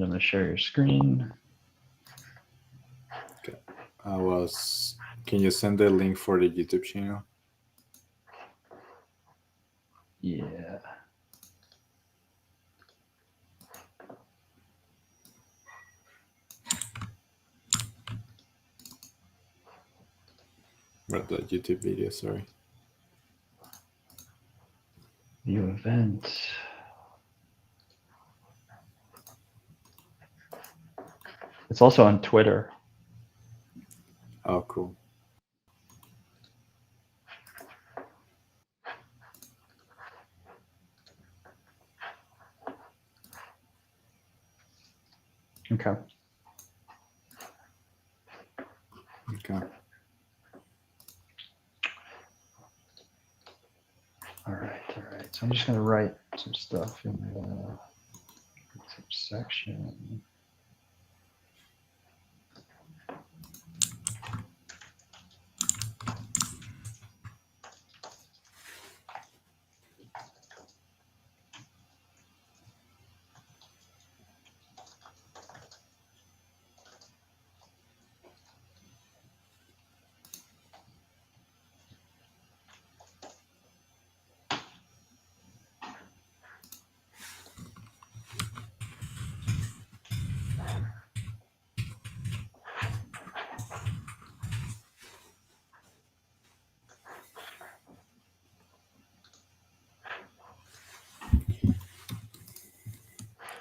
I'm going to share your screen. Okay. Can you send the link for the YouTube channel? Yeah. Or the YouTube video, sorry. View event. It's also on Twitter. Oh, cool. Okay. Okay. All right. So I'm just going to write some stuff in the section.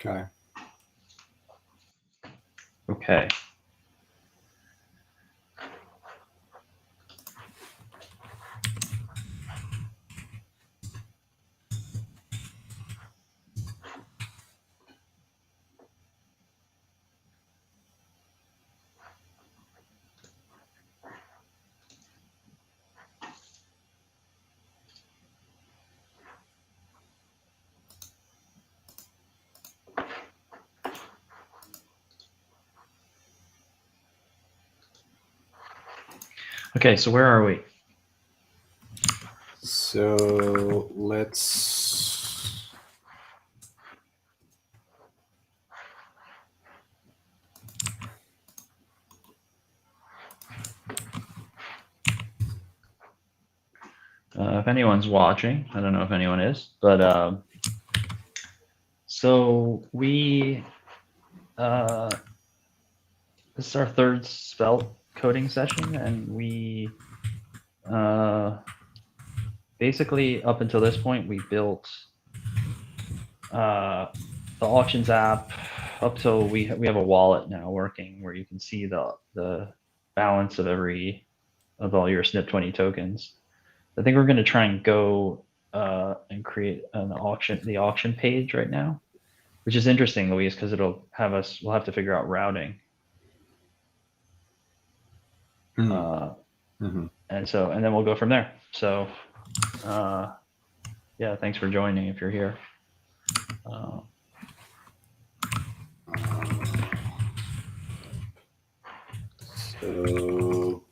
Okay. Okay. Okay, so where are we? So let's If anyone's watching, I don't know if anyone is, but so we this is our third Svelte coding session, and we basically up until this point we built the auctions app up till we have a wallet now working where you can see the balance of all your SNP20 tokens. I think we're going to try and go and create the auction page right now, which is interesting, Luis, because we'll have to figure out routing. And then we'll go from there. So yeah, thanks for joining if you're here. So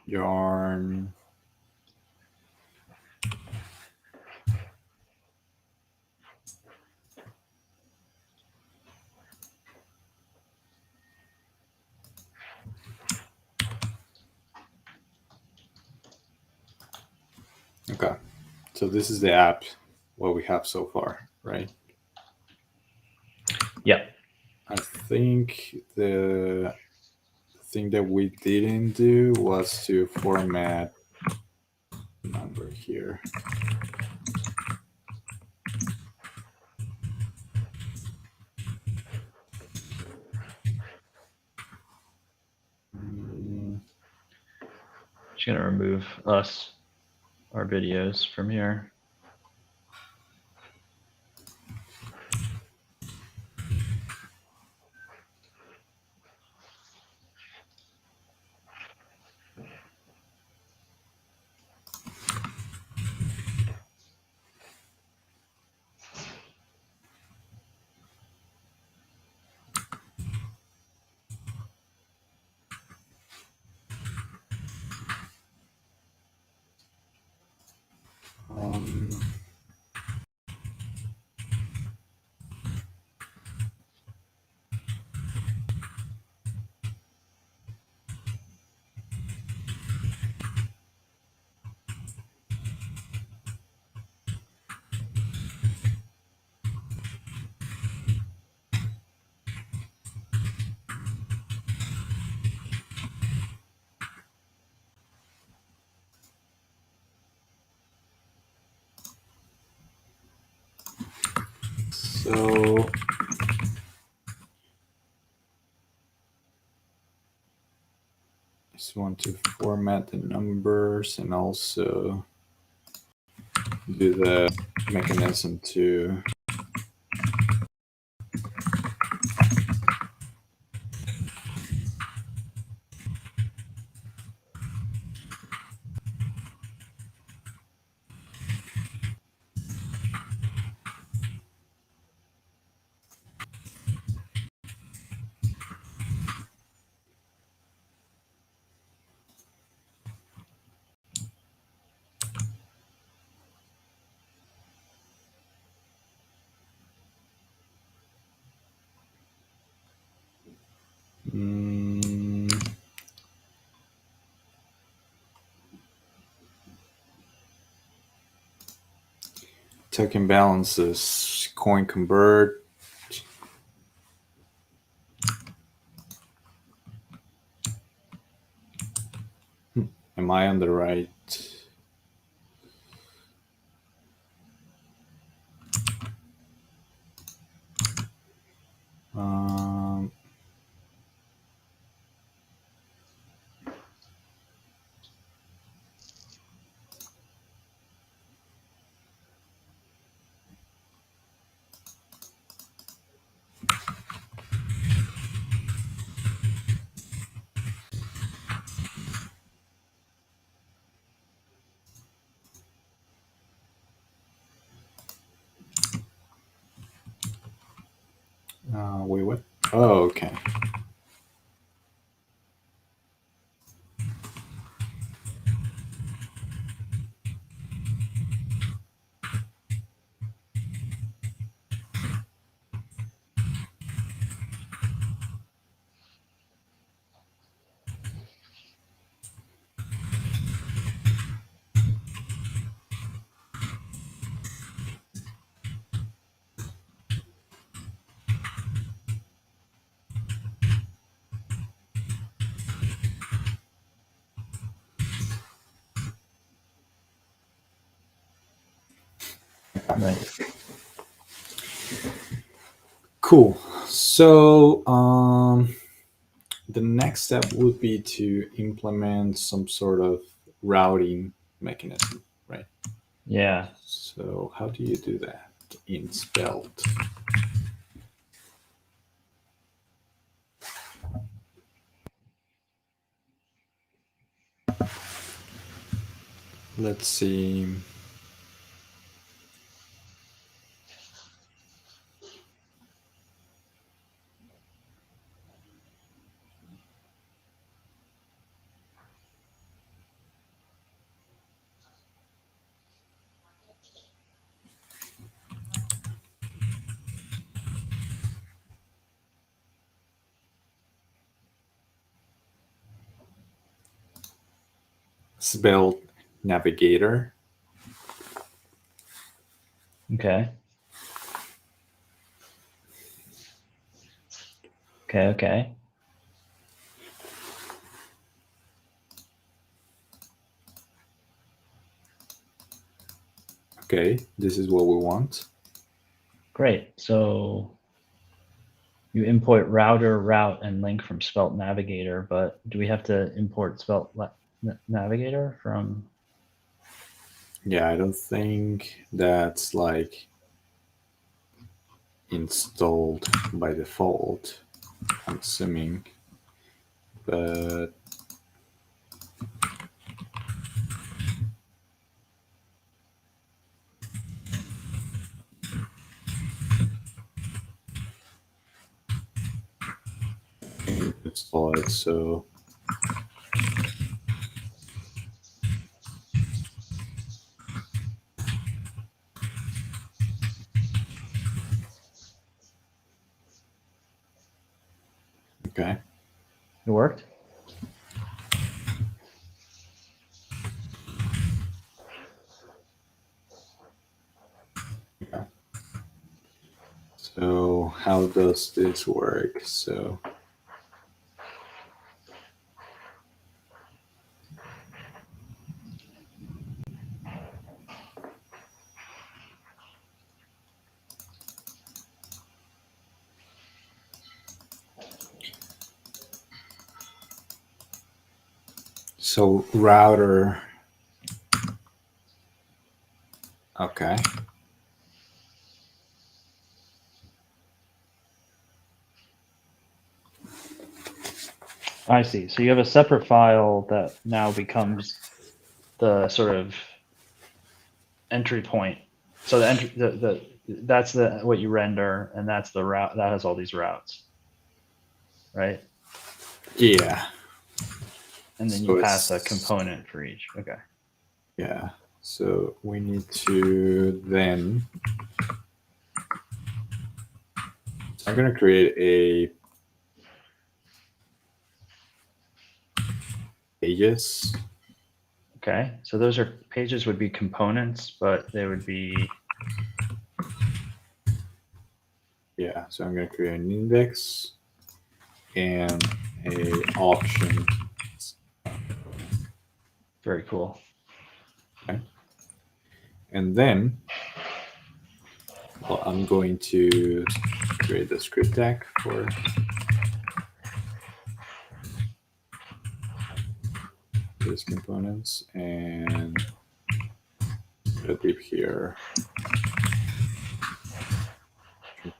yarn. Okay, so this is the app, what we have so far, right? Yeah. I think the thing that we didn't do was to format number here. Just gonna remove our videos from here. So just want to format the numbers and also do the mechanism to token balances, coin convert. Am I on the right? Um, wait, what? Oh, okay. Right. Cool. So the next step would be to implement some sort of routing mechanism, right? Yeah. So how do you do that in Svelte? Let's see. Svelte Navigator. Okay. Okay. Okay, this is what we want. Great. So you import router, route, and link from Svelte Navigator, but do we have to import Svelte Navigator from? Yeah, I don't think that's like installed by default. I'm assuming, but install it. So okay. It worked. Yeah. So how does this work? So So router. Okay. I see. So you have a separate file that now becomes the sort of entry point. So the entry, that's the what you render, and that's the route that has all these routes, right? Yeah. And then So you pass a it's- component for each. Okay. Yeah. So we need to then. I'm going to create a pages. Okay. So those are pages would be components, but they would be Yeah. So I'm going to create an index and a option. very cool. Okay. And then, well, I'm going to create the script tag for these components and put a div here,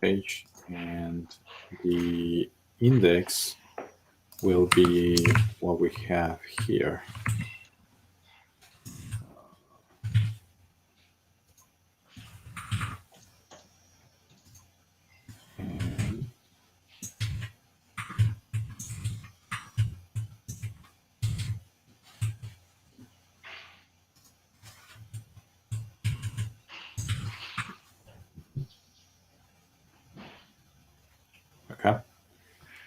page, and the index will be what we have here. And okay.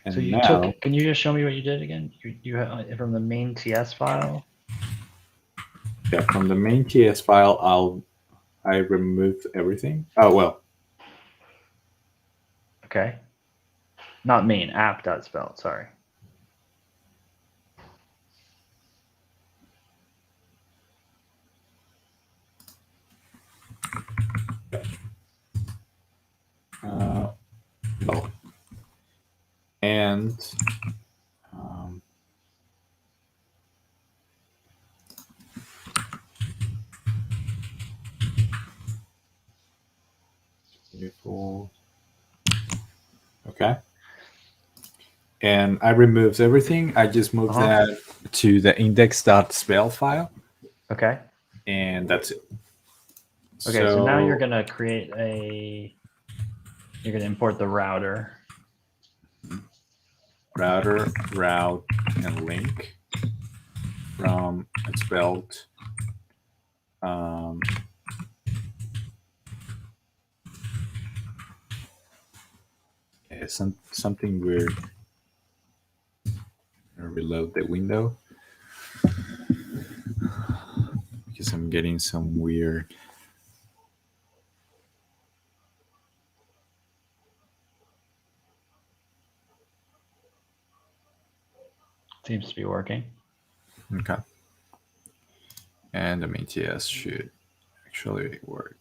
And So you now, took. Can you just show me what you did again? You have from the main TS file. yeah, from the main TS file, I removed everything. Oh well. Okay. Not main app.spell. Sorry. No. And beautiful. Okay. And I removed everything. I just moved that to the index.spell file. Okay. And that's it. Okay. So now you're gonna create a. You're gonna import the router. Router, route, and link from spelled yeah, something weird. I'll reload the window because I'm getting some weird. Seems to be working. Okay. And the main TS should actually work.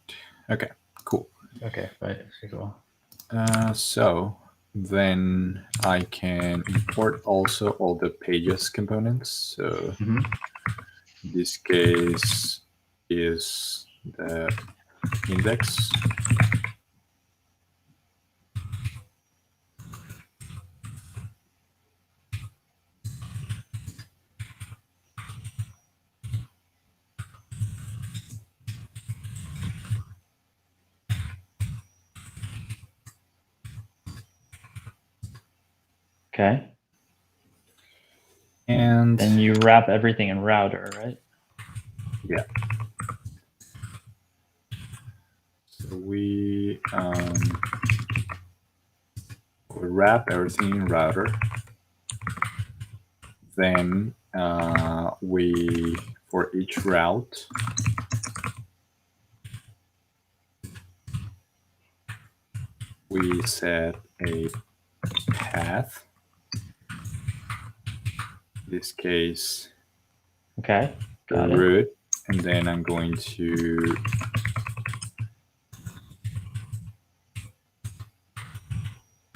Okay, cool. Okay. Right. Cool. So then I can import also all the pages components. So this case is the index. Okay. And then you wrap everything in router, right? Yeah. So we wrap everything in router. Then we, for each route, we set a path. In this case, okay, the got it. root, and then I'm going to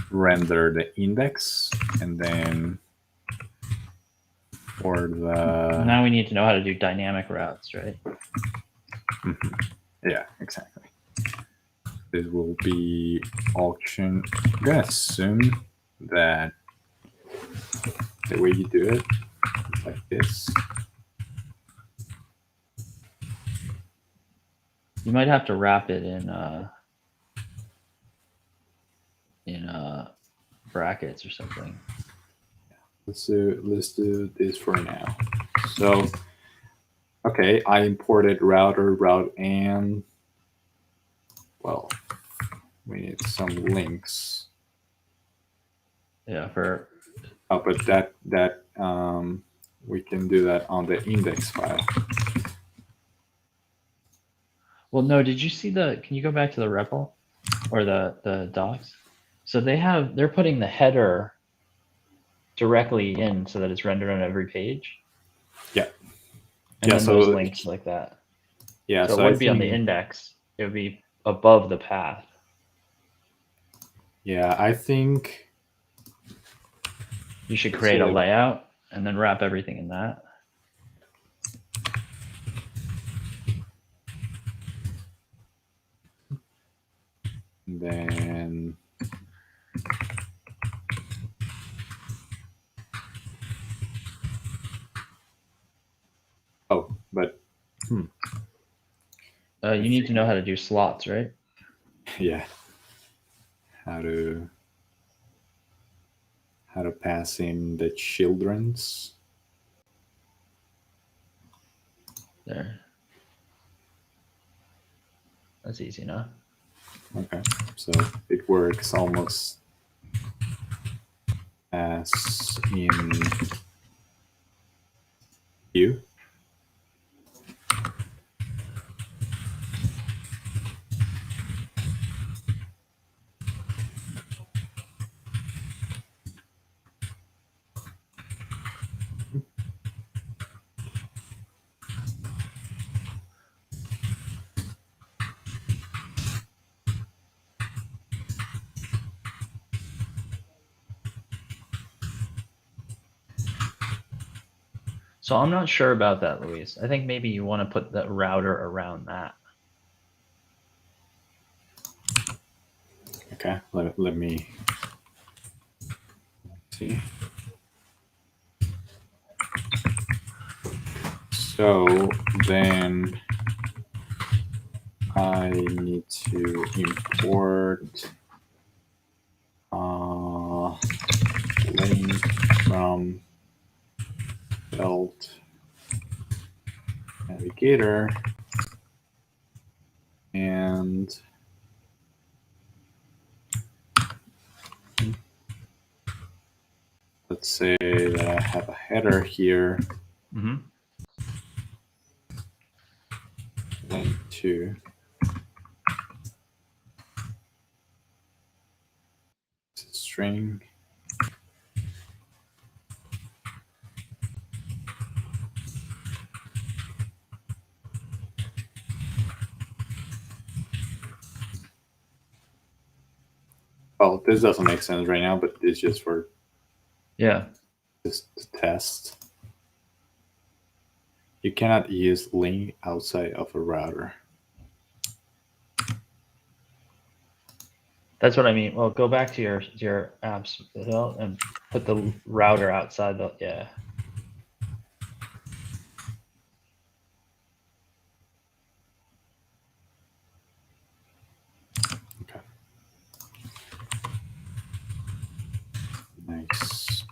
render the index, and then for the. Now we need to know how to do dynamic routes, right? Yeah, exactly. This will be auction. I'm gonna assume that the way you do it is like this. You might have to wrap it in brackets or something. Let's do this for now. So, okay, I imported router, route, and well, we need some links. Yeah, Oh, but that we can do that on the index file. well, no, did you see can you go back to the REPL or the docs? So they're putting the header directly in so that it's rendered on every page. Yeah. And yeah, then so those links like that. Yeah, So it so wouldn't be on the index. It would be above the path. Yeah, I think you should create a layout and then wrap everything in that. Then but you need to know how to do slots, right? Yeah. How to pass in the children's. There. That's easy enough. Okay, so it works almost as in Vue. So I'm not sure about that, Luis. I think maybe you want to put the router around that. Okay, let me see. So then I need to import link from belt navigator and let's say that I have a header here. Link to string. Well, this doesn't make sense right now, but it's just for just to test. You cannot use link outside of a router. That's what I mean. Well, go back to your apps and put the router outside the Okay. Nice.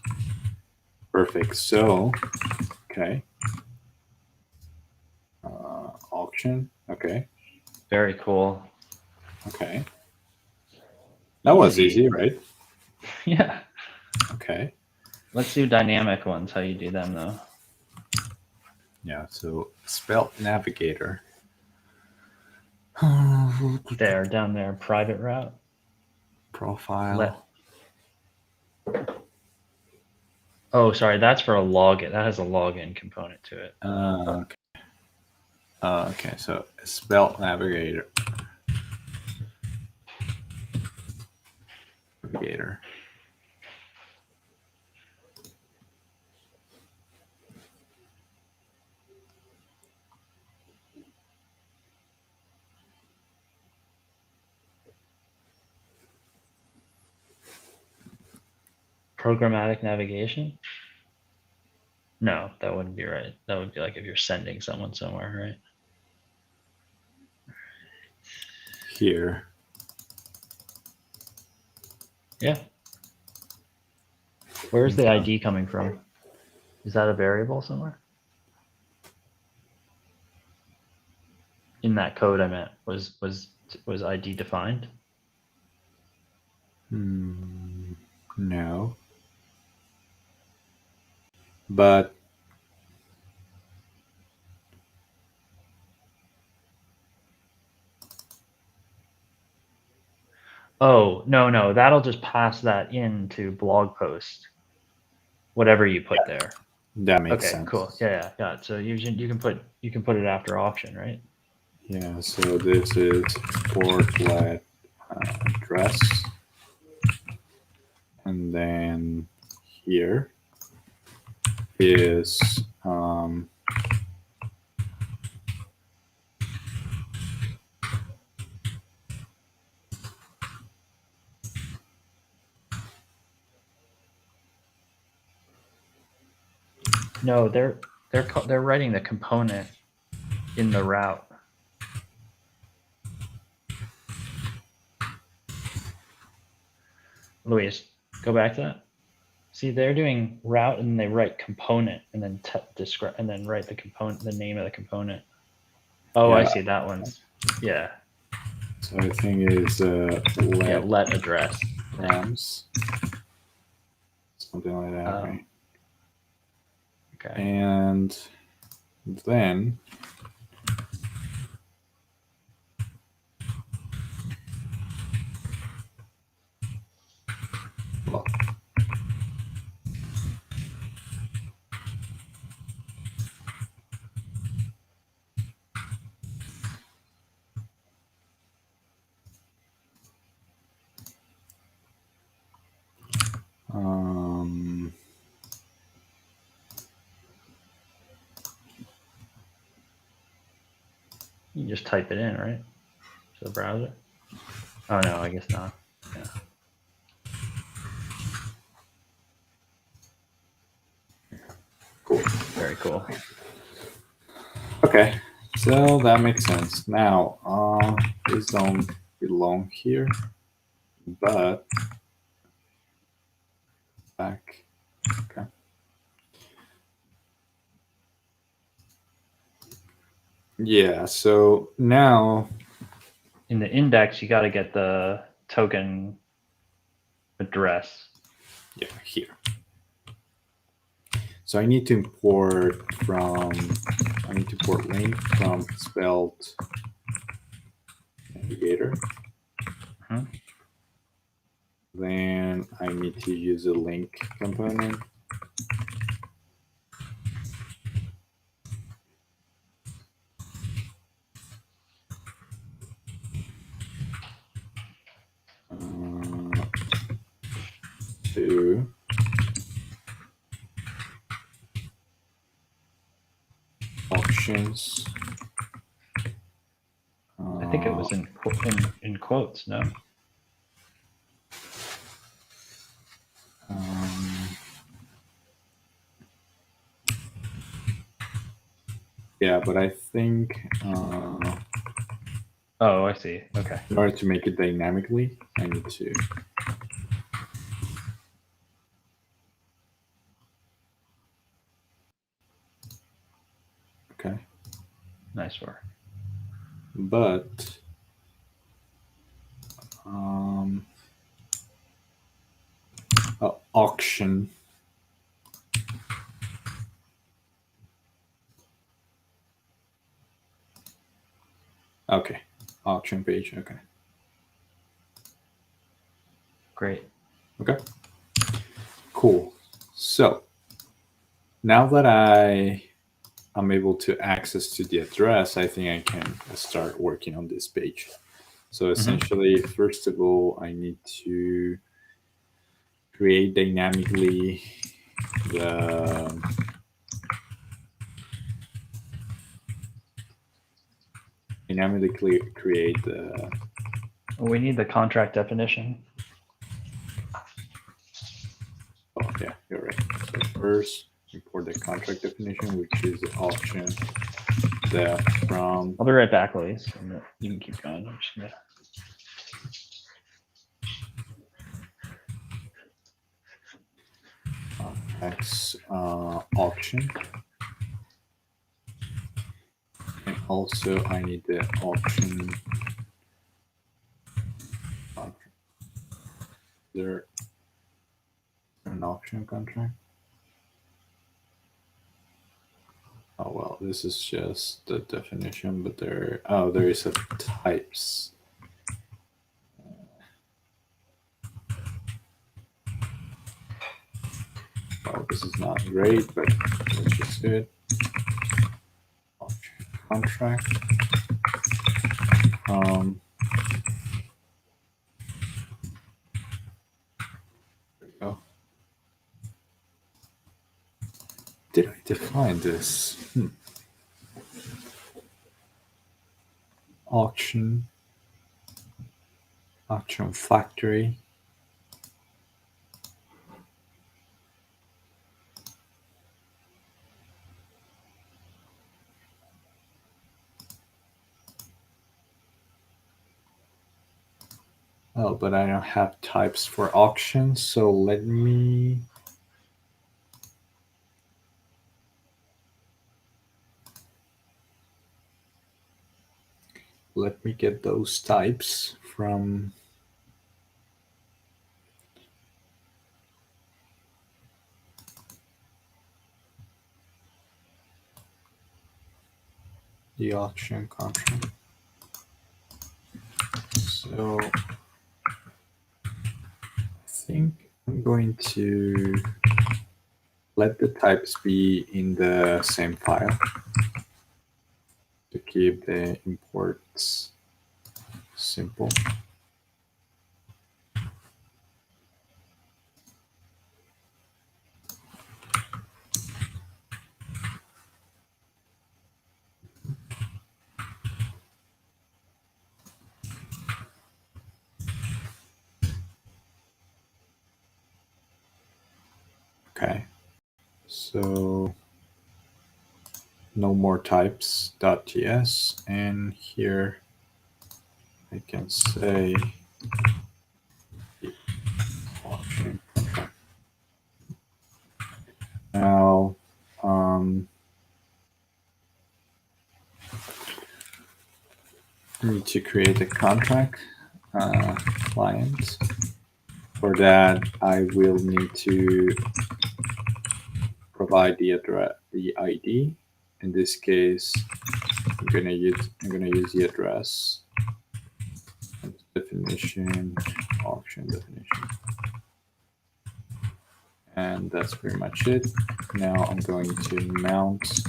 Perfect. So, okay. Auction. Okay. Very cool. Okay. That was easy, right? Yeah. Okay. Let's do dynamic ones. How you do them though? Yeah. So spell navigator. There, down there, private route. Profile. Oh, sorry. That's for a login. That has a login component to it. Okay. Okay. So spell navigator. Navigator. Programmatic navigation? No, that wouldn't be right. That would be like if you're sending someone somewhere, right? Here. Yeah. Where's the Okay. ID coming from? Is that a variable somewhere? In that code I meant, was ID defined? No. But Oh, no, that'll just pass that into blog post. Whatever you put there. that makes Okay, sense. cool. Yeah, got it. So you can put it after option, right? Yeah, so this is portlet address. And then here is No, they're writing the component in the route. Luis, go back to that. See, they're doing route and they write component and then describe and then write the component, the name of the component. Oh, I Yeah. see. That one's yeah. So I think it's Let address. rams, something like that, Oh. right? Okay. And then well, You just type it in, right? To the browser. Oh no, I guess not. Yeah. cool. Very cool. Okay, so that makes sense. Now, these don't belong here, but back. Okay. Yeah. So now, In the index, you got to get the token address. yeah, here. So I need to import link from Svelte Navigator. Mhm. Then I need to use a link component. To options. I think it was in quotes. No. Yeah, but I think Oh, I see. Okay. in order to make it dynamically, I need to. Okay. Nice work. But auction. Okay, auction page. Okay. Great. Okay. Cool. So now that I'm able to access to the address, I think I can start working on this page. So essentially, first of all, I need to create dynamically create the. We need the contract definition. Oh, first import the contract definition, which is the option def from. I'll be right back, Luis. You can keep going. I'm just gonna... X option, and also I need the option. There an option contract? Oh well, this is just the definition, but there is a types. Well, this is not great, but which is good. Option contract. There we go. Did I define this? Auction factory. Oh, but I don't have types for auction, so let me get those types from the auction contract. So I think I'm going to let the types be in the same file to keep the imports simple. Okay, so no more types.ts, and here I can say auction contract. Now, I need to create a contract client. For that, I will need to provide the address, the ID. In this case, I'm gonna use the address definition, auction definition, and that's pretty much it. Now I'm going to mount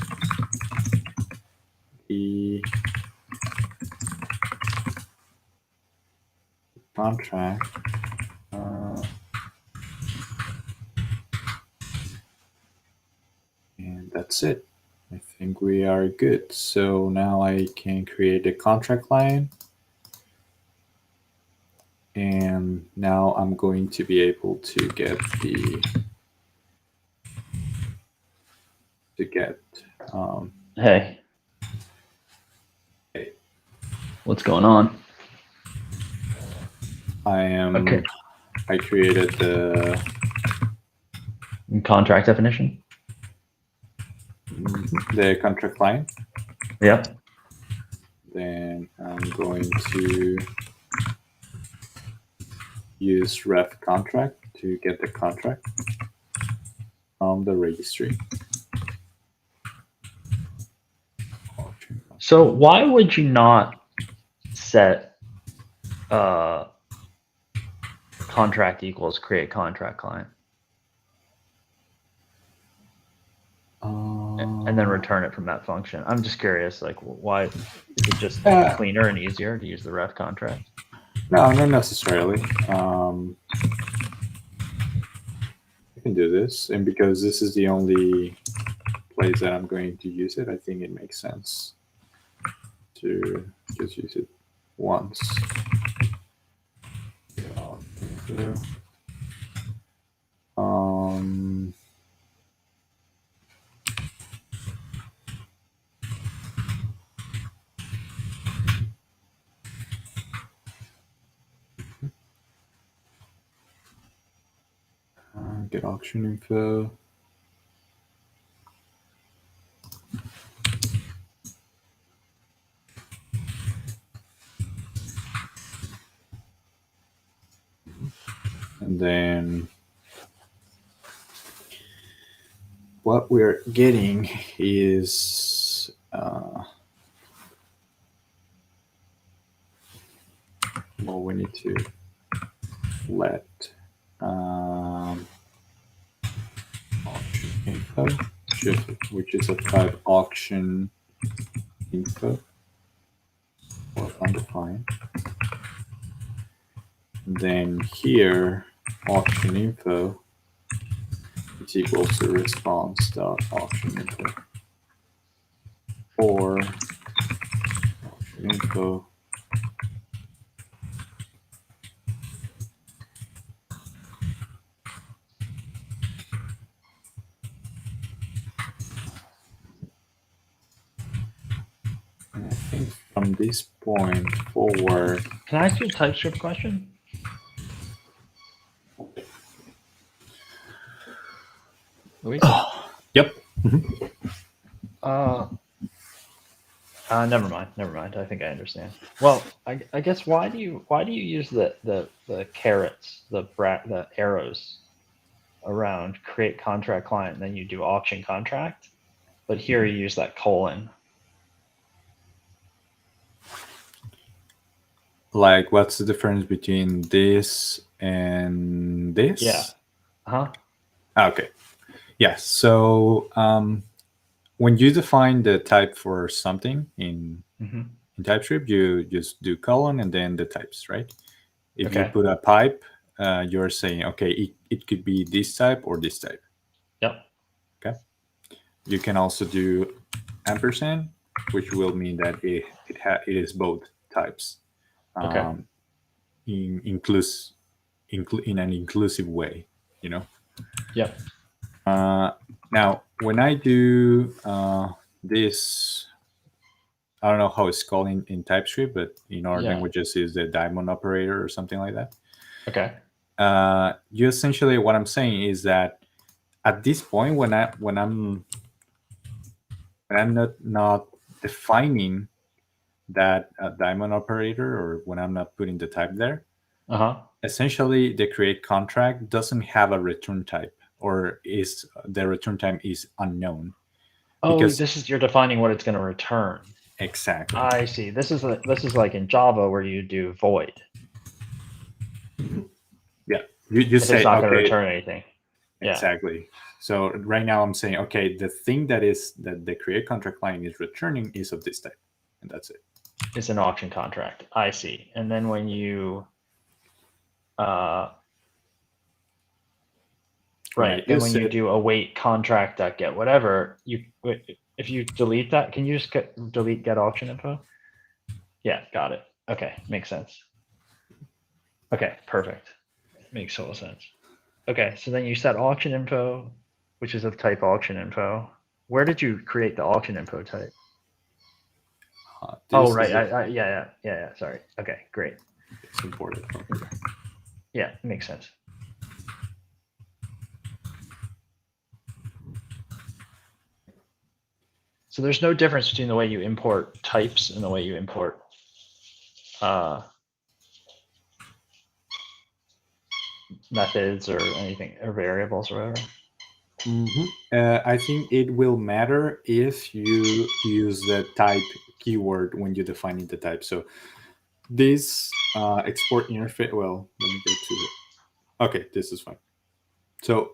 the contract. And that's it. I think we are good. So now I can create a contract line. And now I'm going to be able to get Hey. Hey. What's going on? I created the contract definition. The contract line. Yep. Then I'm going to use ref contract to get the contract from the registry. So why would you not set contract equals create contract client and then return it from that function? I'm just curious, like, why is it just cleaner and easier to use the ref contract? No, not necessarily. I can do this, and because this is the only place that I'm going to use it, I think it makes sense to just use it once. get auction info. And then what we're getting is well, we need to let auction info, which is a type auction info or undefined. Then here auction info is equals to response dot auction info or auction info and I think from this point forward. Can I ask you a TypeScript question? Luis? Yep. Never mind. I think I understand. Well, I guess why do you use the carrots, the arrows around create contract client, and then you do auction contract, but here you use that colon. Like, what's the difference between this and this? Yeah. Okay. Yeah. So when you define the type for something in TypeScript, you just do colon and then the types, right? If you put a pipe, you're saying, okay, it could be this type or this type. Yep. Okay. You can also do ampersand, which will mean that it is both types. In an inclusive way, you know. Yep. Now, when I do this, I don't know how it's called in TypeScript, but in our languages is the diamond operator or something like that. Okay. You essentially, what I'm saying is that at this point, when I'm not defining that diamond operator, or when I'm not putting the type there, essentially the create contract doesn't have a return type, or is the return type is unknown. Oh, because you're defining what it's going to return. Exactly. I see. This is like in Java where you do void. Yeah, you say it's not going to return anything. Exactly. Yeah. So right now I'm saying, okay, the thing that the create contract line is returning is of this type, and that's it. It's an auction contract. I see. And then when you then when you do await contract get whatever, if you delete that, can you just delete get auction info? Yeah, got it. Okay, makes sense. Okay, perfect. Makes total sense. Okay, so then you set auction info, which is of type auction info. Where did you create the auction info type? Right. Yeah. Sorry. Okay, great. It's imported from here. Yeah, makes sense. So there's no difference between the way you import types and the way you import methods or anything, or variables or whatever. I think it will matter if you use the type keyword when you're defining the type. So this export interface, well, let me go to it. Okay, this is fine. So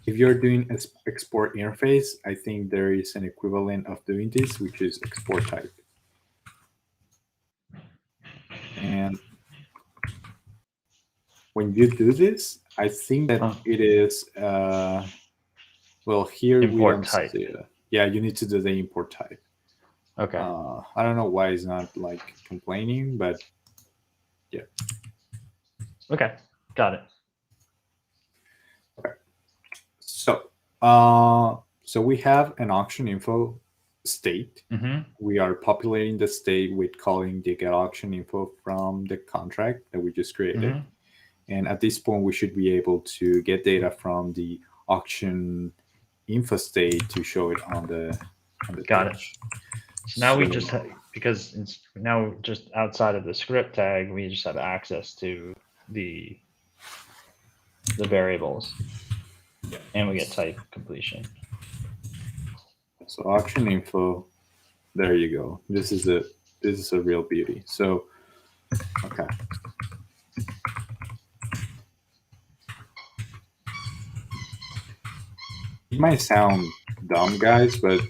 if you're doing export interface, I think there is an equivalent of doing this, which is export type. And when you do this, I think that it is, well, here import we don't type. see it. Yeah, you need to do the import type. Okay. I don't know why it's not like complaining, but yeah. Okay, got it. Okay. So, so we have an auction info state. We are populating the state with calling the get auction info from the contract that we just created. And at this point, we should be able to get data from the auction info state to show it on the Got it. page. So now we just because it's now just outside of the script tag, we just have access to the variables, and we get type completion. So auction info, there you go. This is a real beauty. So okay. It might sound dumb, guys, but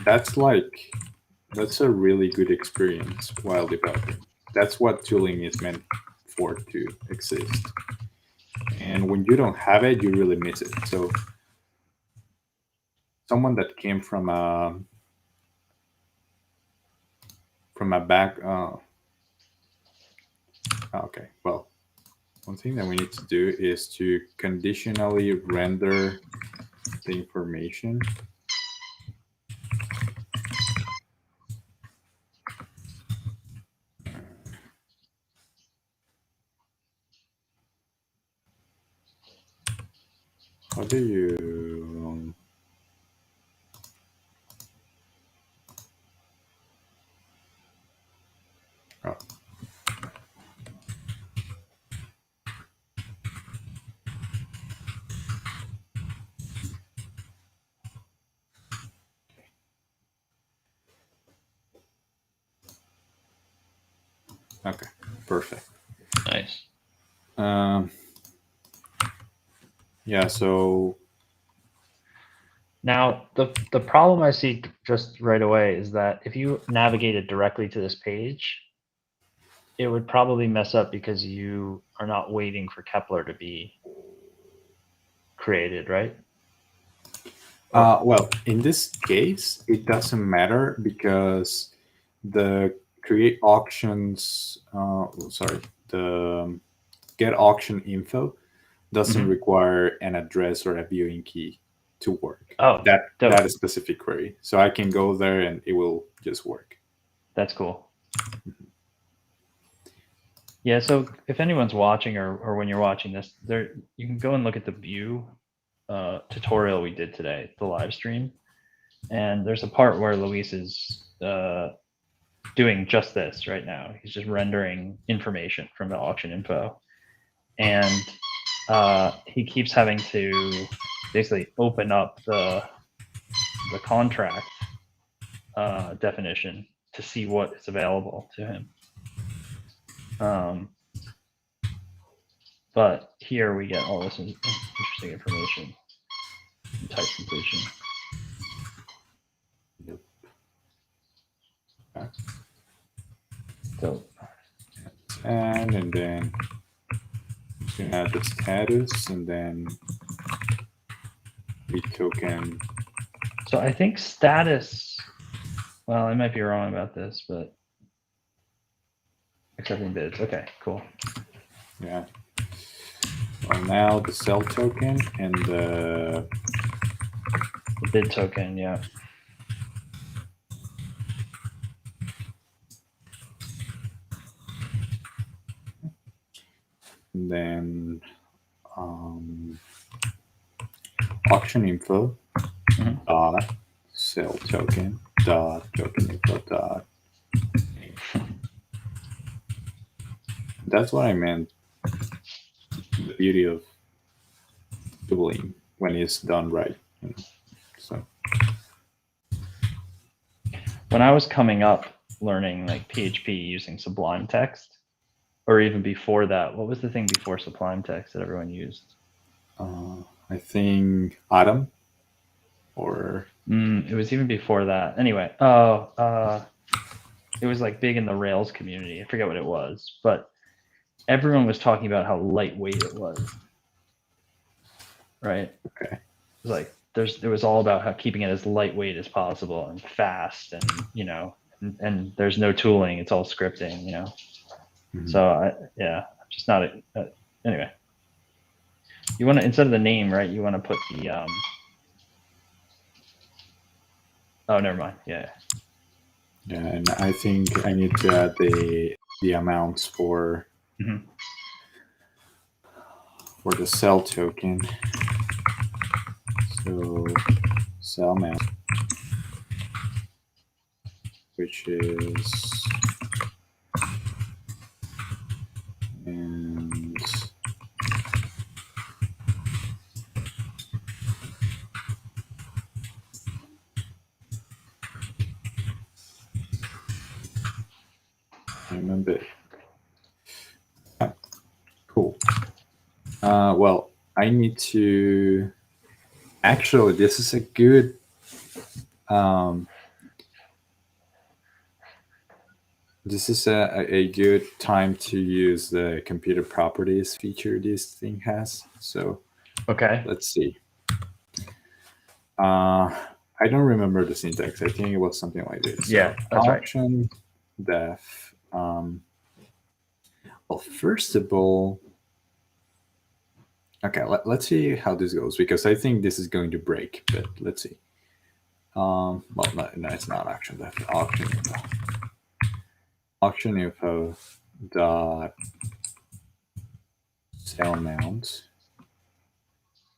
that's a really good experience while developing. That's what tooling is meant for, to exist. And when you don't have it, you really miss it. So someone that came from a back okay, well, one thing that we need to do is to conditionally render the information. How do you oh. Okay, perfect. Nice. Yeah, so now the problem I see just right away is that if you navigated directly to this page, it would probably mess up because you are not waiting for Kepler to be created, right? well, in this case, it doesn't matter because the create auctions, the get auction info doesn't require an address or a viewing key to work. Oh, that is specific query. So I can go there and it will just work. That's cool. Yeah, so if anyone's watching or when you're watching this, there you can go and look at the view tutorial we did today, the live stream. And there's a part where Luis is doing just this right now. He's just rendering information from the auction info. And he keeps having to basically open up the contract definition to see what is available to him. But here we get all this interesting information and type completion. Yep. So, and then you can add the status and then the token. So I think status, well, I might be wrong about this, but accepting bids. Okay, cool. Yeah. Well, now the sell token and the bid token, yeah. And then auction info dot sell token dot token info dot. That's what I meant. The beauty of tooling when it's done right. You know? So when I was coming up learning like PHP using Sublime Text, or even before that, what was the thing before Sublime Text that everyone used? I think Atom, or it was even before that. Anyway, it was like big in the Rails community. I forget what it was, but everyone was talking about how lightweight it was. Right? Okay. It was like it was all about how keeping it as lightweight as possible and fast, and and there's no tooling. It's all scripting, Mm-hmm. So I'm just not anyway. You want to, instead of the name, right? You want to put the oh, never mind. Yeah. Yeah, and I think I need to add the amounts for for the sell token. So sell amount, which is and remember. Cool. Well, I need to. Actually, this is a good. This is a good time to use the computer properties feature this thing has. So Okay. let's see. I don't remember the syntax. I think it was something like this. Yeah, that's right. Option def. Well, first of all, okay, let's see how this goes because I think this is going to break, but let's see. Well, no, it's not auction def. Auction info. Auction info dot sell amount.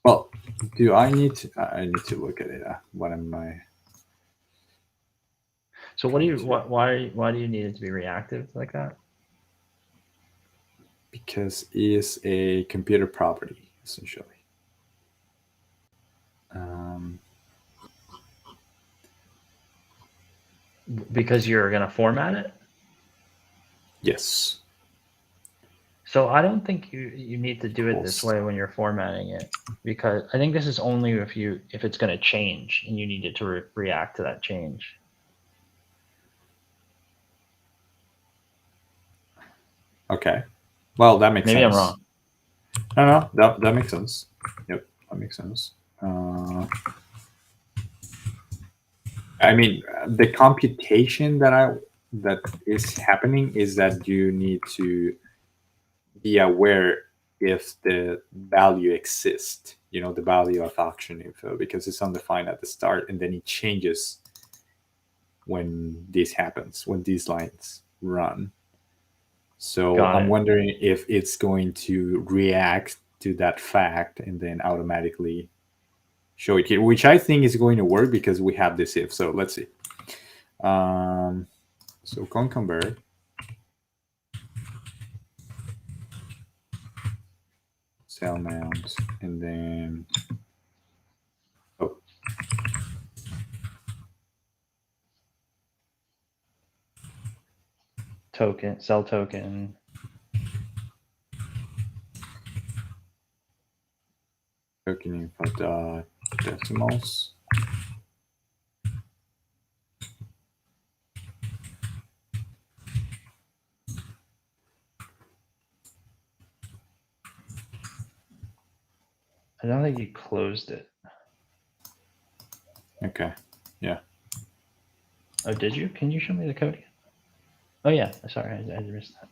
Well, do I need to? I need to look at it. What am I? So what do you why do you need it to be reactive like that? Because it's a computer property essentially. Because you're gonna format it. Yes. So I don't think you need to do it this way when you're formatting it, because I think this is only if it's going to change and you need it to react to that change. Okay. Well, that makes Maybe sense. I'm wrong. No, that makes sense. Yep, that makes sense. I mean, the computation that is happening is that you need to be aware if the value exists, the value of auction info, because it's undefined at the start and then it changes when this happens, when these lines run. So I'm wondering if it's going to react to that fact and then automatically show it here, which I think is going to work because we have this if. So let's see. So conconvert. Sell amount, and then Token, sell token. Token info dot decimals. I don't think you closed it. Okay. Yeah. Oh, did you? Can you show me the code again? Oh yeah. Sorry, I missed that.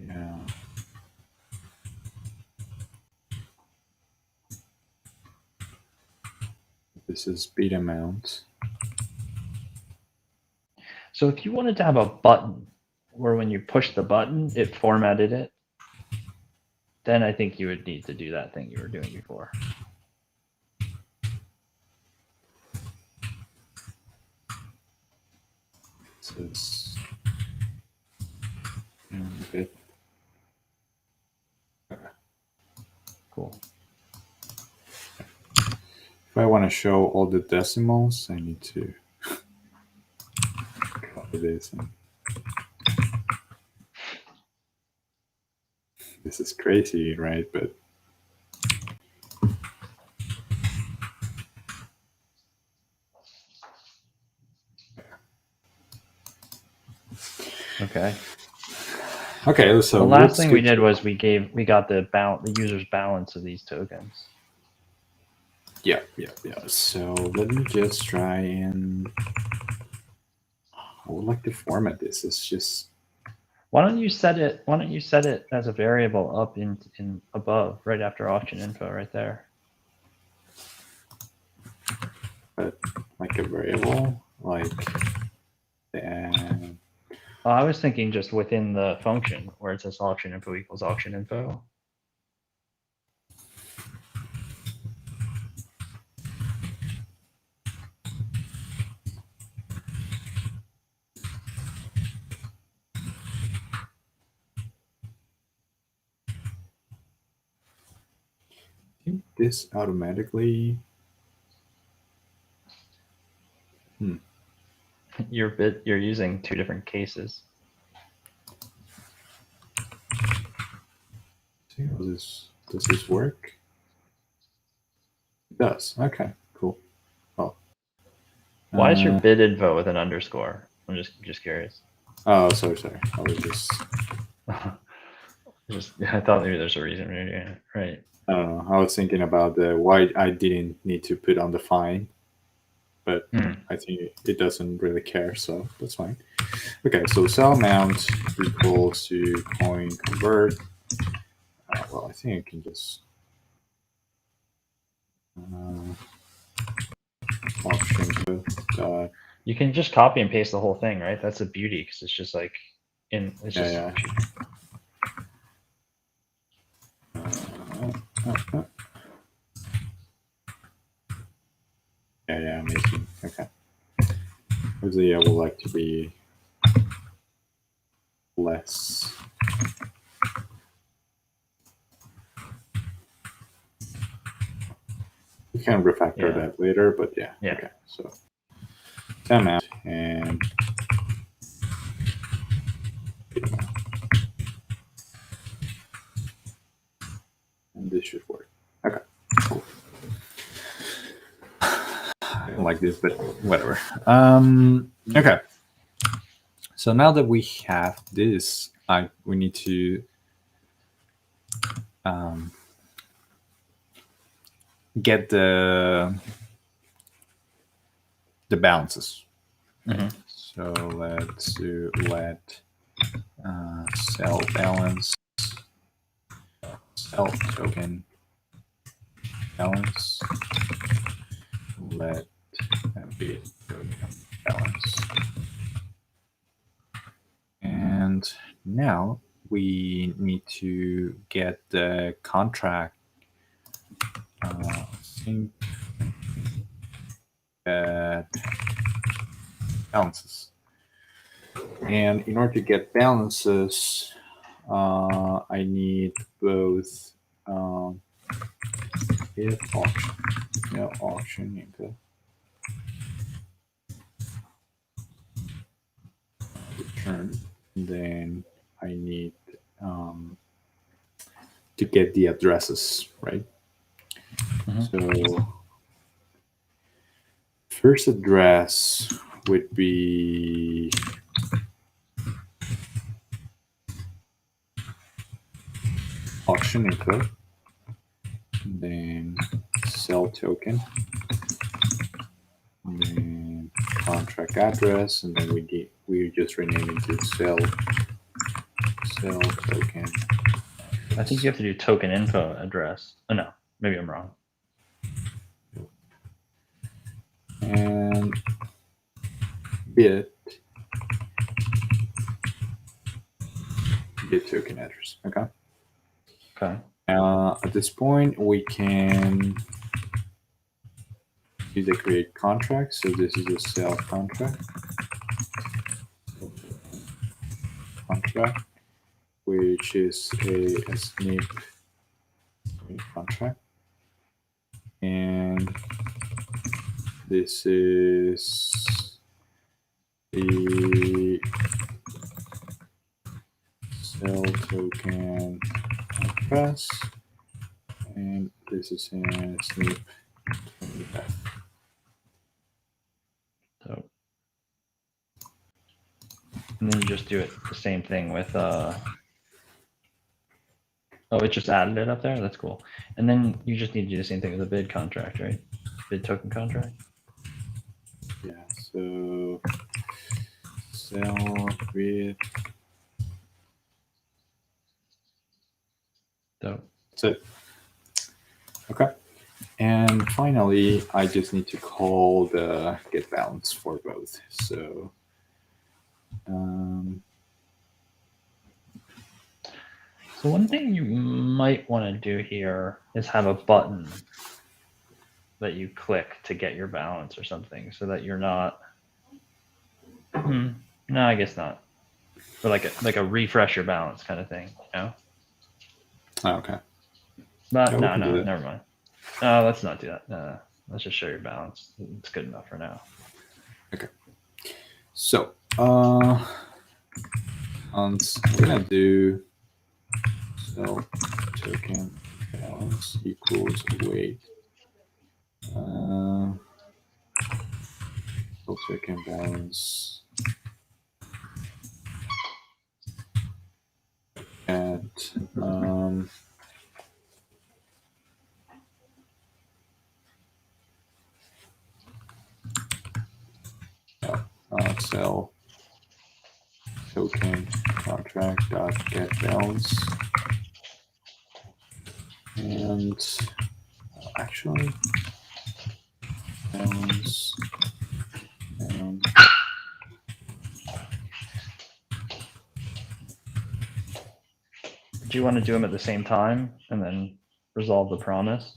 Yeah. This is beat amount. So if you wanted to have a button where when you push the button, it formatted it, then I think you would need to do that thing you were doing before. This is a bit. Cool. If I want to show all the decimals, I need to copy this. This is crazy, right? But Okay. okay, so the last thing we did was we got the user's balance of these tokens. Yeah. So let me just try and I would like to format this. It's just why don't you set it as a variable up in above right after auction info right there. But like a variable, like I was thinking just within the function where it says auction info equals auction info. I think this automatically. You're using two different cases. See, does this work? It does. Okay, cool. Oh. Why is your bid info with an underscore? I'm just curious. Oh, sorry. I was just. I thought maybe there's a reason. Yeah, right. I don't know. I was thinking about why I didn't need to put on the fine, but I think it doesn't really care, so that's fine. Okay, so sell amount equals to coin convert. Well, I think I can just auction dot. You can just copy and paste the whole thing, right? That's the beauty, because it's just like it's just. Yeah. Yeah, amazing. Okay. Obviously, I would like to be less. We can refactor that later, but yeah. Okay. So time out and this should work. Okay. Cool. I don't like this, but whatever. Okay. So now that we have this, we need to get the balances. Mm-hmm. So let's do sell balance, sell token balance, let bid token balance. And now we need to get the contract balances. And in order to get balances, I need both if auction info return, then I need to get the addresses, right? Mm-hmm. So first address would be auction info, then sell token, and then contract address, and then we just rename it to sell token. I think you have to do token info address. Oh no, maybe I'm wrong. And bit token address. Okay. Okay. At this point, we can do the create contract. So this is a sell contract, which is a snip contract, and this is the sell token address, and this is a snip 25. So, and then you just do it the same thing with oh, it just added it up there. That's cool. And then you just need to do the same thing with the bid contract, right? Bid token contract. Yeah. So sell bid. That's it. Okay. And finally, I just need to call the get balance for both. So So one thing you might want to do here is have a button that you click to get your balance or something, so that you're not. No, I guess not. But like a refresh your balance kind of thing, you know. Oh, okay. But Yeah, we can do no, that. never mind. Let's not do that. No, let's just show your balance. It's good enough for now. Okay. So, we're gonna do sell token balance equals weight. Sell token balance at sell token contract dot get balance, and actually balance and Do you want to do them at the same time and then resolve the promise?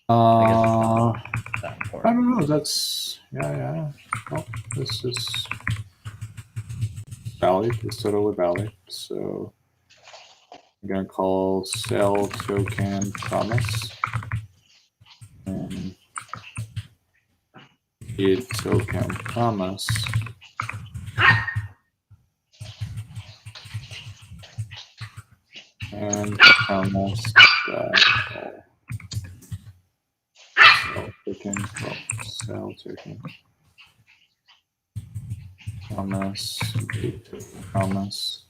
I guess it's not that I important. don't know. That's yeah. Well, this is valid. It's totally valid. So I'm gonna call sell token promise and get token promise. And promise that sell token promise promise.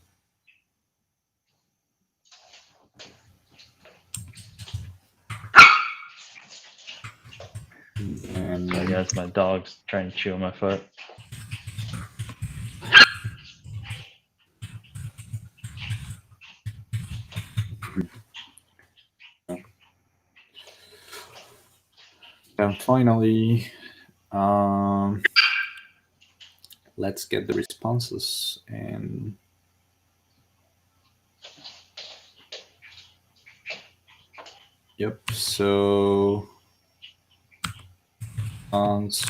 And So I guess my dog's trying to chew on my foot. then finally, let's get the responses. And yep, so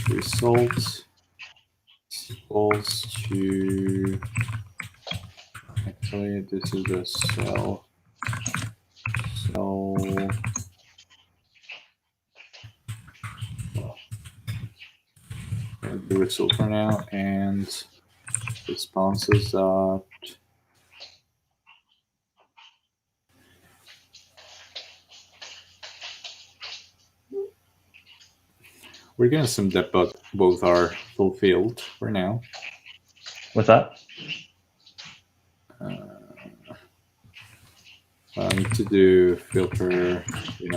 result equals to, actually this is a cell the result for now, and responses that we're getting some that both are fulfilled for now. What's that? I need to do filter, do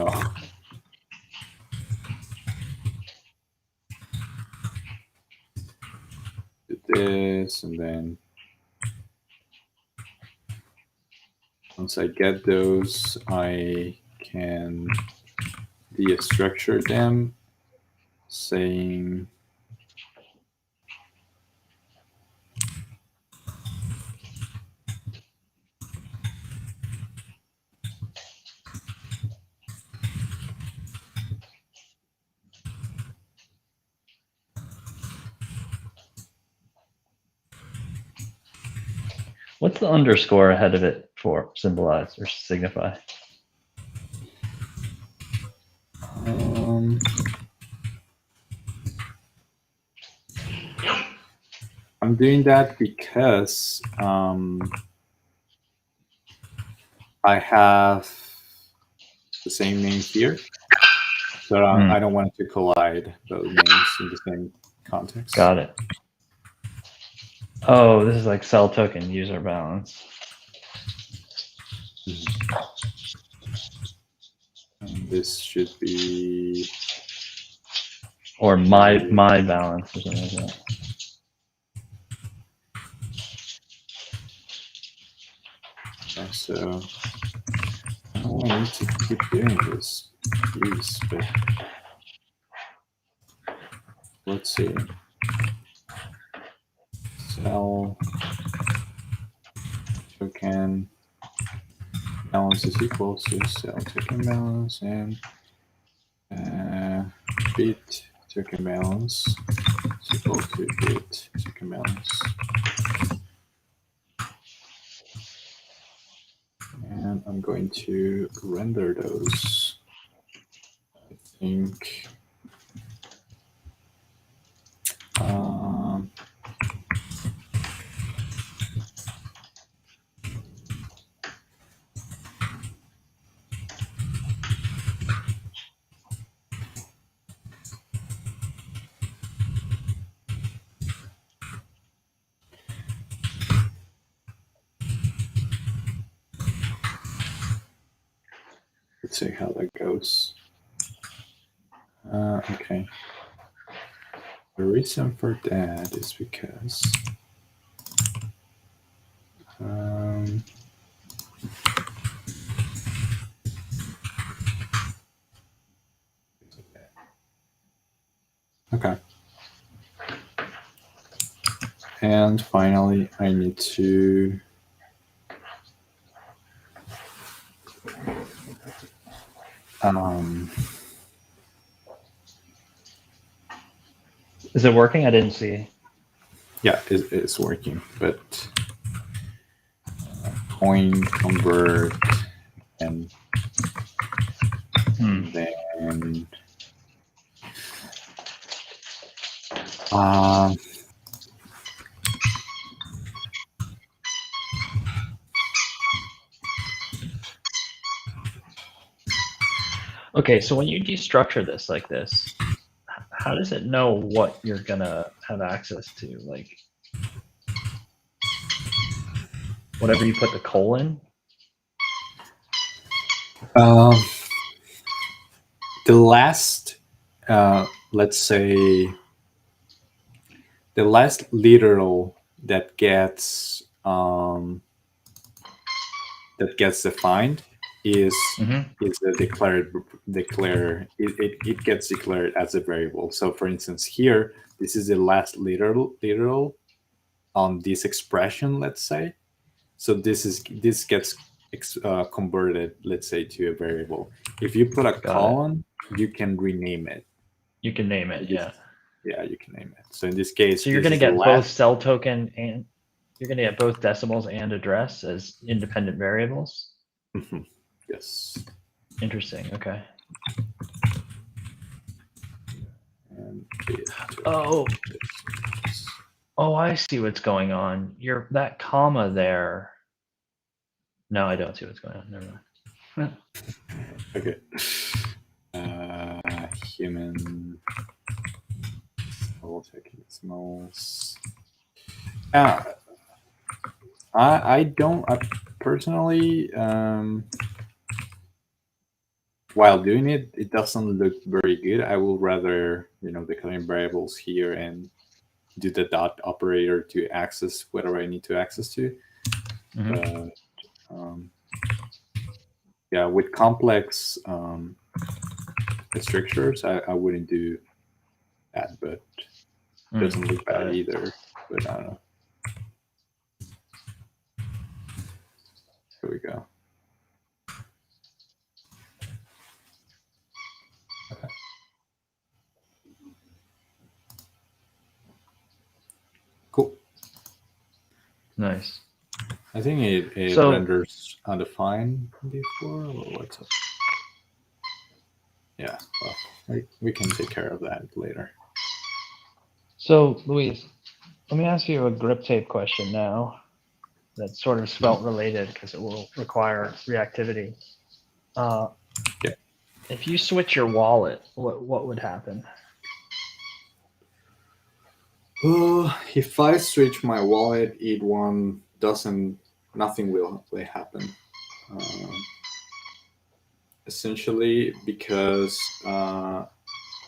this, and then once I get those, I can destructure them, saying What's the underscore ahead of it for symbolize or signify? I'm doing that because I have the same name here, so I don't want to collide those names in the same context. Got it. Oh, this is like sell token user balance. And this should be, or my balance or something like that. yeah, so I need to keep doing this, please, but let's see. Sell token balance is equal to cell token balance, and bit token balance is equal to bit token balance. And I'm going to render those. I think let's see how that goes. Okay. The reason for that is because okay. And finally, I need to Is it working? I didn't see. yeah, it's working, but coin convert and then Okay, so when you destructure this like this, how does it know what you're gonna have access to? Like whatever you put the colon? The last, let's say, the last literal that gets defined is the declare it gets declared as a variable. So for instance, here this is the last literal on this expression, let's say. So this gets converted, let's say, to a variable. If you put a colon, you can rename it. You can name it, yeah. Yeah, you can name it. So in this case, so you're going to get both cell token and you're going to get both decimals and address as independent variables. Mm-hmm. Yes. Interesting. Okay. And oh, I see what's going on. That comma there. No, I don't see what's going on. Never mind. Okay. Human decimals. I don't personally, while doing it, it doesn't look very good. I will rather, declaring variables here and do the dot operator to access whatever I need to access to. But yeah, with complex strictures, I wouldn't do that, but it doesn't look bad either. But I don't know. Here we go. Okay. Cool. Nice. I think it renders undefined before, or what's up? Yeah, well, we can take care of that later. So, Luis, let me ask you a Griptape question now that's sort of svelte related because it will require reactivity. Yeah. If you switch your wallet, what would happen? If I switch my wallet, nothing will happen. Essentially, because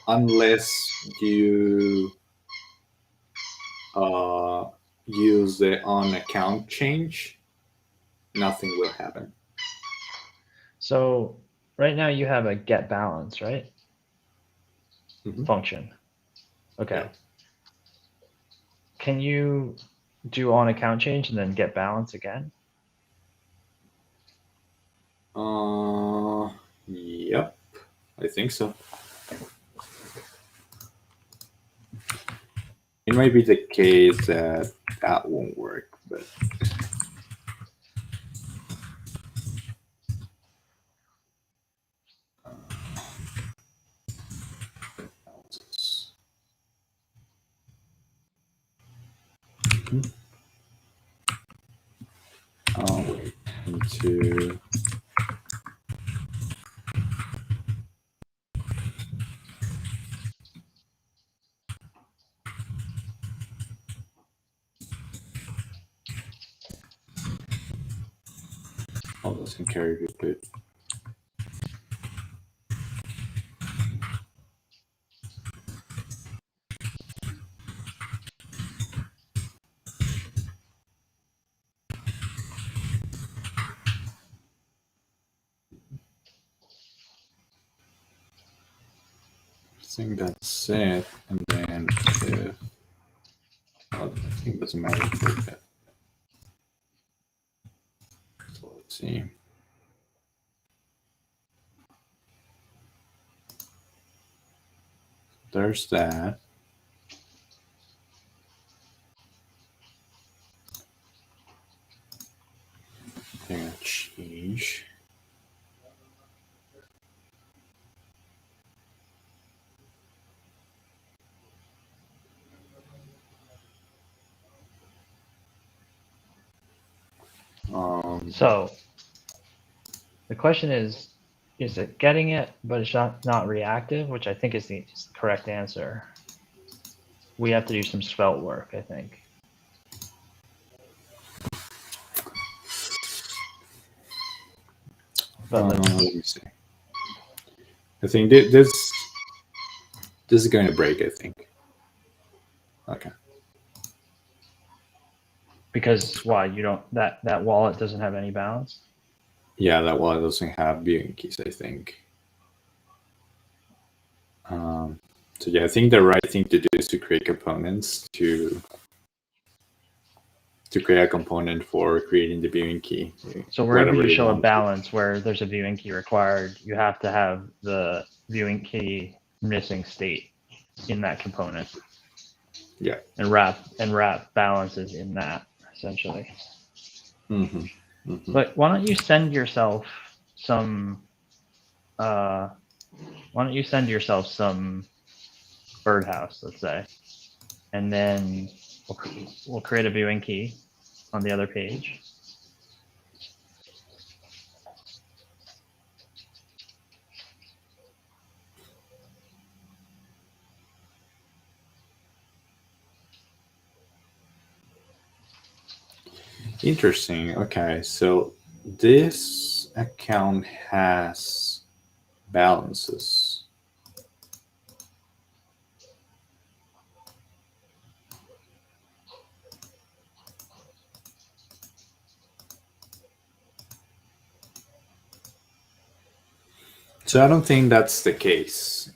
unless you use the on account change, nothing will happen. So right now you have a get balance, right? Function. Okay. Yeah. Can you do on account change and then get balance again? Yep, I think so. It might be the case that that won't work, but oh wait, into oh, doesn't carry Griptape. I think that's it. And then if oh, I think it doesn't matter if we get. So let's see. There's that. Thing that change. So the question is it getting it, but it's not reactive, which I think is the correct answer. We have to do some svelte work, I think. But let me see. I think this is going to break, I think. Okay. because why you don't that wallet doesn't have any balance? Yeah, that wallet doesn't have viewing keys, I think. So yeah, I think the right thing to do is to create components to create a component for creating the viewing key. So wherever you show a balance where there's a viewing key required, you have to have the viewing key missing state in that component. Yeah. And wrap balances in that, essentially. Mm-hmm. Mm-hmm. But why don't you send yourself some birdhouse, let's say, and then we'll create a viewing key on the other page. Interesting. Okay, so this account has balances. So I don't think that's the case.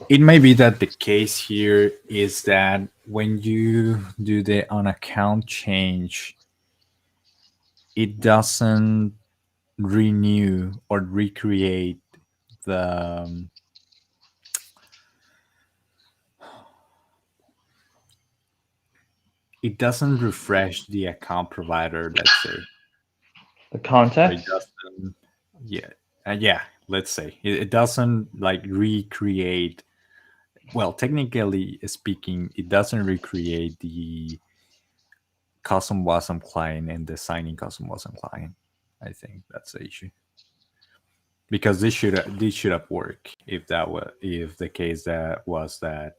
It may be that the case here is that when you do the on account change, it doesn't renew or recreate the it doesn't refresh the account provider, let's say. The context? Yeah, let's say it doesn't like recreate. Well, technically speaking, it doesn't recreate the custom WASM client and the signing custom WASM client. I think that's the issue. Because this should have worked if the case that was that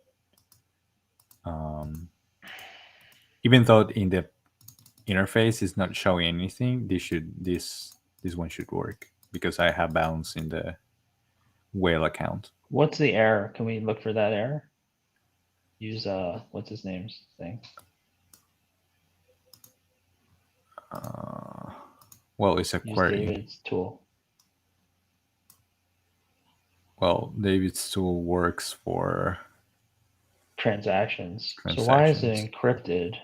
even though in the interface is not showing anything, this one should work because I have balance in the whale account. What's the error? Can we look for that error? Use what's his name's thing? Well, it's a Use query. David's tool. Well, David's tool works for transactions. So why is it encrypted?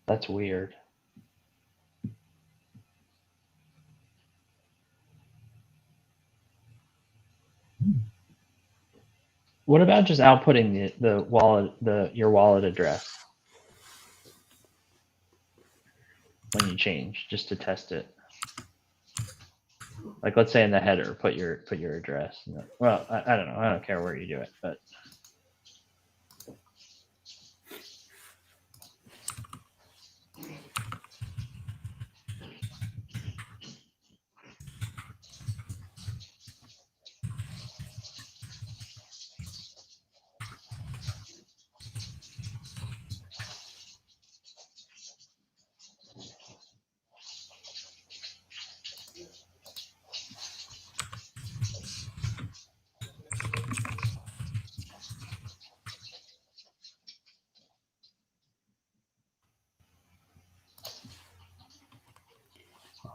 That's weird. What about just outputting the wallet your wallet address when you change, just to test it? Like, let's say in the header, put your address. Well, I don't know. I don't care where you do it, but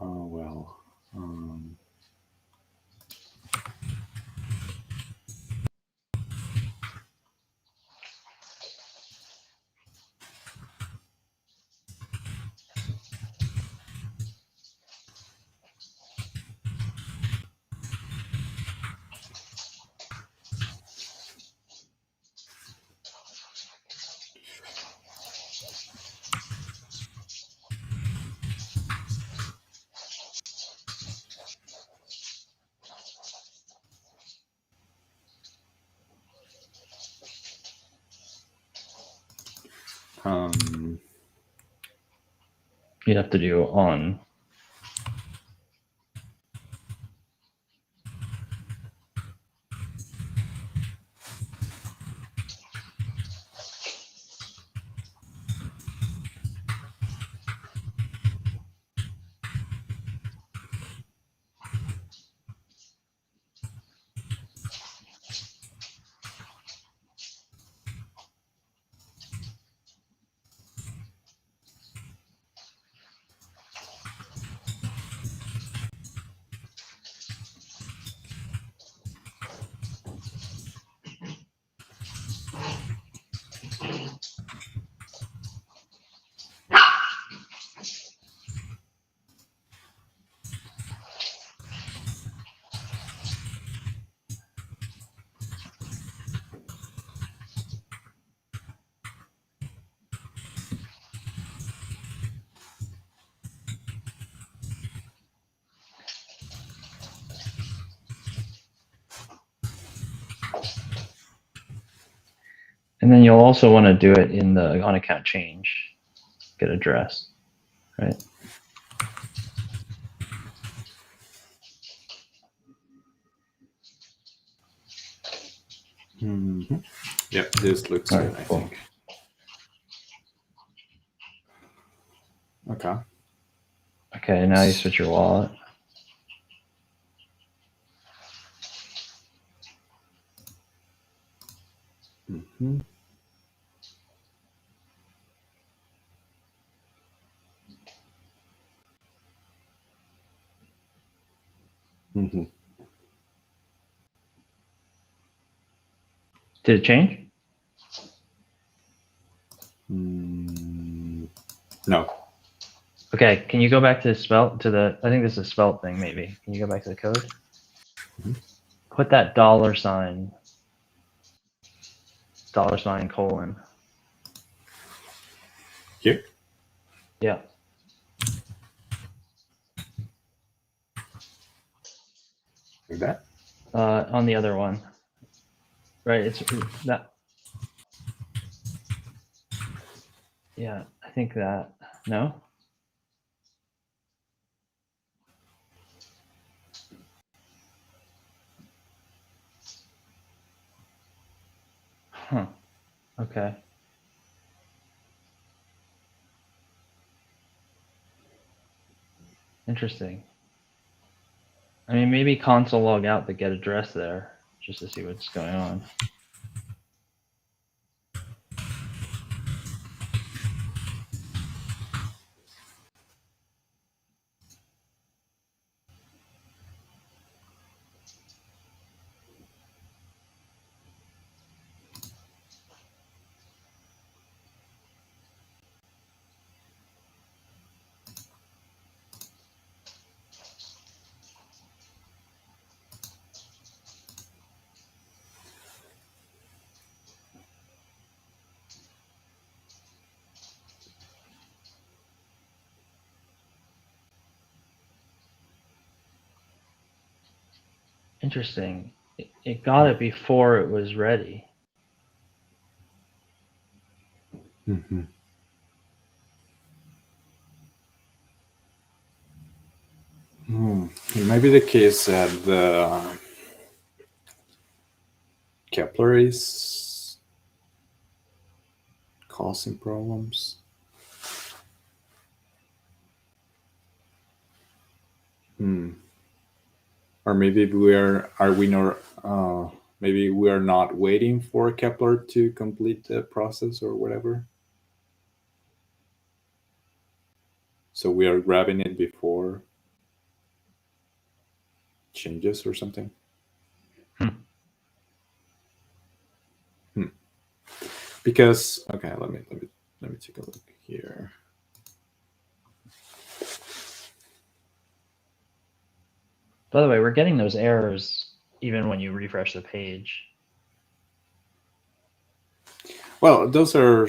Oh well. you'd have to do on. And then you'll also want to do it in the on account change, get address, right? Mm-hmm. Yep, this looks All good, right, I cool. think. Okay. Okay, now you switch your wallet. Mm-hmm. Mm-hmm. Did it change? No. Okay, can you go back to the spelt to the? I think this is a spelt thing. Maybe can you go back to the code? Mhm. Put that $sign colon. Here? Yeah. Like that? On the other one. Right. It's that. Yeah, I think that. No. Huh. Okay. Interesting. I mean, maybe console log out the get address there just to see what's going on. Interesting. It got it before it was ready. Mm-hmm. It might be the case that the Kepler is causing problems. Or maybe are we not maybe we are not waiting for Kepler to complete the process or whatever. So we are grabbing it before changes or something. Because okay, let me take a look here. By the way, we're getting those errors even when you refresh the page. Well, those are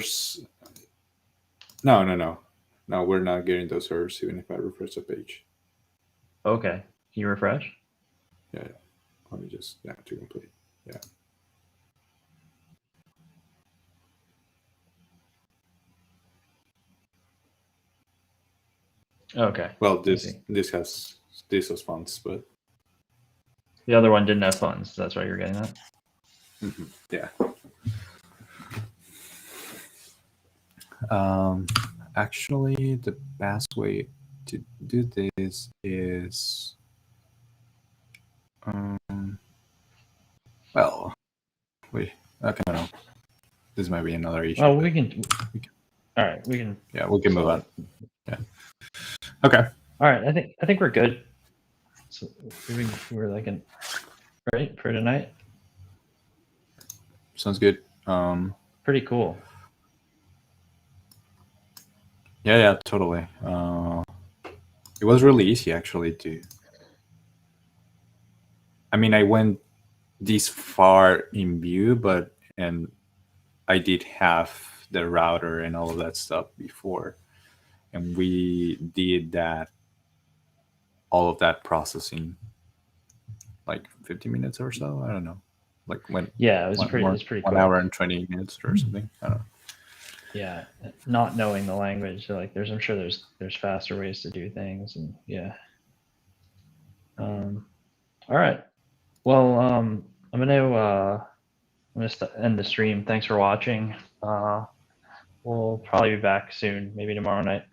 no. We're not getting those errors even if I refresh the page. Okay. Can you refresh? Yeah. Let me just to complete. Yeah. Okay. Well, this has funds, but the other one didn't have funds. That's why you're getting that. Yeah. Actually, the best way to do this is, well, wait. Okay, no. This might be another issue. Well, we can. All right, we can. Yeah, we can move on. Yeah. Okay. All right, I think we're good. So we're like right for tonight. Sounds good. Pretty cool. Yeah, totally. It was really easy actually to. I mean, I went this far in Vue, and I did have the router and all of that stuff before, and we did all of that processing like 50 minutes or so. I don't know, like when Yeah, it was pretty 1 quick. hour and 20 minutes or something. I don't know. Yeah, not knowing the language, so like I'm sure there's faster ways to do things, and yeah. All right. Well, I'm gonna end the stream. Thanks for watching. We'll probably be back soon, maybe tomorrow night.